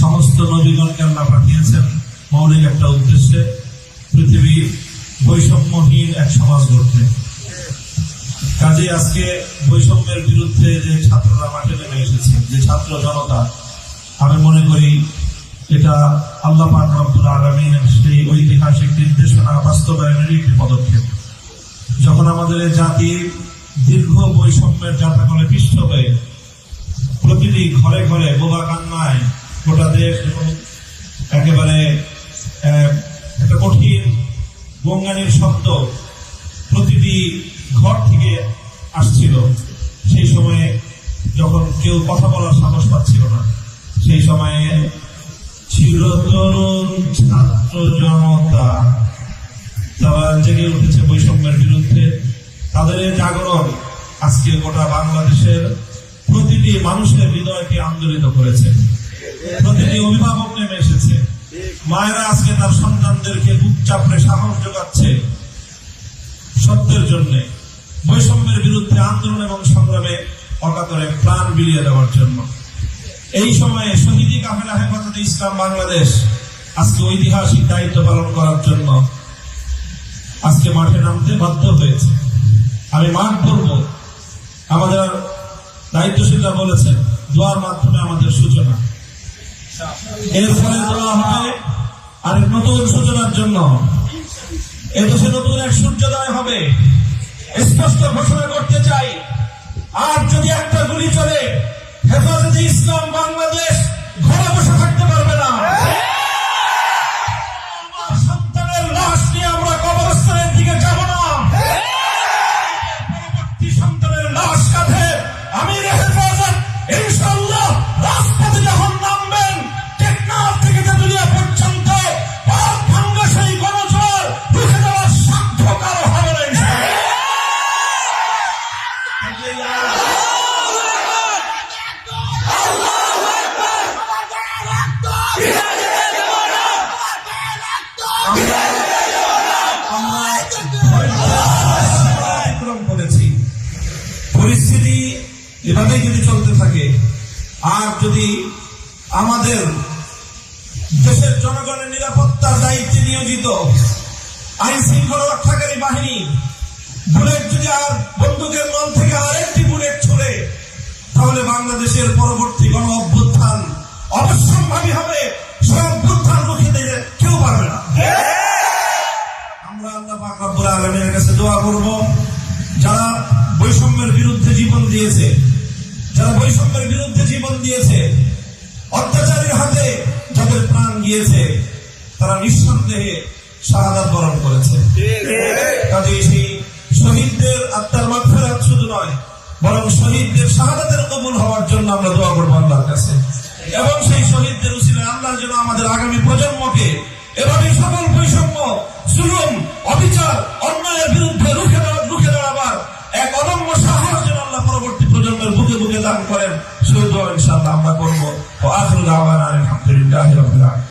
সমস্ত নবীগণকে আল্লাহ পাঠিয়েছেন মৌলিক একটা উদ্দেশ্যে, পৃথিবীর বৈষম্যহীন এক সমাজ গড়তে। কাজে আজকে বৈষম্যের বিরুদ্ধে যে ছাত্ররা মাঠে নেমে এসেছে, যে ছাত্র জনতা, আমি মনে করি এটা আল্লাহ পাক রব্বুল আলামিনের সেই ঐতিহাসিক নির্দেশনা বাস্তবায়নের একটি পদক্ষেপ। যখন আমাদের জাতির দীর্ঘ বৈষম্যের জাতাকলে পিষ্ট হয়ে প্রতিটি ঘরে ঘরে বোবা কান্নায় গোটা দেশ এবং একেবারে একটা কঠিন গঙ্গানির শব্দ প্রতিটি ঘর থেকে আসছিল, সেই সময়ে যখন কেউ কথা বলার সাহস পাচ্ছিল না, সেই সময়ে চিরতরুণ ছাত্র জনতা তারা জেগে উঠেছে বৈষম্যের বিরুদ্ধে। তাদের এই জাগরণ আজকে গোটা বাংলাদেশের প্রতিটি মানুষের হৃদয়কে আন্দোলিত করেছে। প্রতিটি অভিভাবক নেমে এসেছে, মায়েরা আজকে তার সন্তানদেরকে বুক চাপড়ে সাহস যোগাচ্ছে সত্যের জন্য, বৈষম্যের বিরুদ্ধে আন্দোলন এবং সংগ্রামে অকাতরে প্রাণ বিলিয়ে দেওয়ার জন্য। এই সময়ে শহীদি কাফেলা হেফাজতে ইসলাম বাংলাদেশ আজকে ঐতিহাসিক দায়িত্ব পালন করার জন্য আজকে মাঠে নামতে বাধ্য হয়েছে। আমি মাঠ করব, আমাদের দায়িত্বশীলরা বলেছেন দোয়ার মাধ্যমে আমাদের সূচনা, এর ফলে দোয়া হবে আরেক নতুন সূচনার জন্য। এদেশে নতুন এক সূর্যোদয় হবে, স্পষ্ট ঘোষণা করতে চাই। আর যদি একটা গুলি চলে, হেফাজতে ইসলাম বাংলাদেশ ঘরে বসে থাকতে পারবে না। আমার সন্তানের লাশ নিয়ে আমরা কবরস্থানের দিকে যাব না। পরবর্তী সন্তানের লাশ কাঁধে আমির হেফাজত ইনশাআল্লাহ রাজপথে যখন নামবেন, টেকনাফ থেকে তেতুলিয়া পর্যন্ত পাক ভাঙ্গা সেই গণজোয়ার রুখে দেওয়ার সাধ্য কারো হবে না ইনশাআল্লাহ। পরিস্থিতি এভাবেই যদি চলতে থাকে, আর যদি আমাদের দেশের জনগণের নিরাপত্তার দায়িত্বে নিয়োজিত আইন শৃঙ্খলা রক্ষাকারী বাহিনী বুলেট যদি আর বন্দুকের নল থেকে আরেকটি বুলেট ছুড়ে, তাহলে বাংলাদেশের পরবর্তী গণ অভ্যুত্থান অবশ্যম্ভাবী হবে। সে অভ্যুত্থান রুখে দিতে কেউ পারবে না। আমরা আল্লাহ পাক রব্বুল আলামিনের কাছে দোয়া করব, যারা বৈষম্যের বিরুদ্ধে জীবন দিয়েছে, যারা বৈষম্যের বিরুদ্ধে জীবন দিয়েছে, অত্যাচারীর হাতে যাদের প্রাণ গিয়েছে, তারা নিঃসন্দেহে শাহাদাত বরণ করেছে। কাজে সেই শহীদদের আত্মার মাগফিরাত শুধু নয়, বরং শহীদদের শাহাদাতের কবুল হওয়ার জন্য আমরা দোয়া করবো আল্লাহর কাছে। এবং সেই শহীদদের উসিলায় আল্লাহ যেন আমাদের আগামী প্রজন্মকে এভাবে সকল বৈষম্য, জুলুম, অবিচার, অন্যায়ের বিরুদ্ধে রুখে দাঁড়াবার এক অদম্য সাহস যেন আল্লাহ পরবর্তী প্রজন্মের বুকে বুকে দান করেন, সেই দোয়া ইনশাআল্লাহ আমরা করবো। ওয়া আখিরু দাওয়ানা আলহামদুলিল্লাহি রাব্বিল আলামিন।